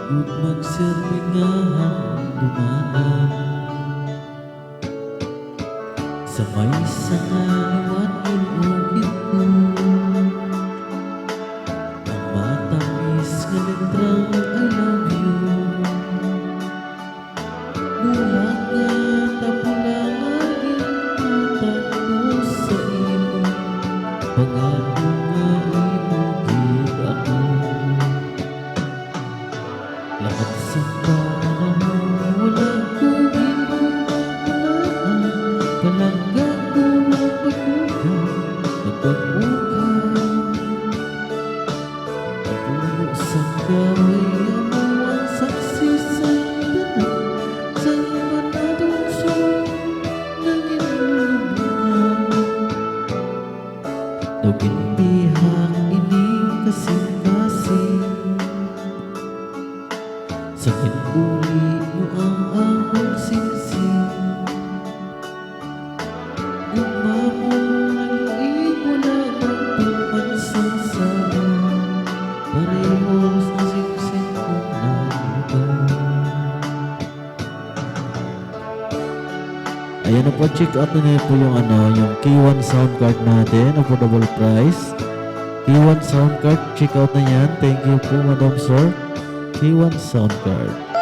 Pagod magsiringahan dumaan sa may sangaliwat ilugit ko. Ang matamis nga letrang I love you. Buhat nga tapulangan matag ko sa imo. Pangako nga imugid ako. Lahat sa panahon wala ko ginagalaan. Palangga ko magpagbuka, nagpagbuka. Napuno sa gaway mo ang saksi sa tanan. Sa imanadong sulong ng inulubungan. Nagintihak ining kasing-kasing. Sakit uli mo ang among singsing. Gugma mo nag-iig wala ng pumansang sana. Parehos na singsing kong naiba. Ayan na po, check out na niyo po yung yung K1 sound card natin, affordable price. K1 sound card, check out na yan. Thank you po, Madam Sir. K1 sound card.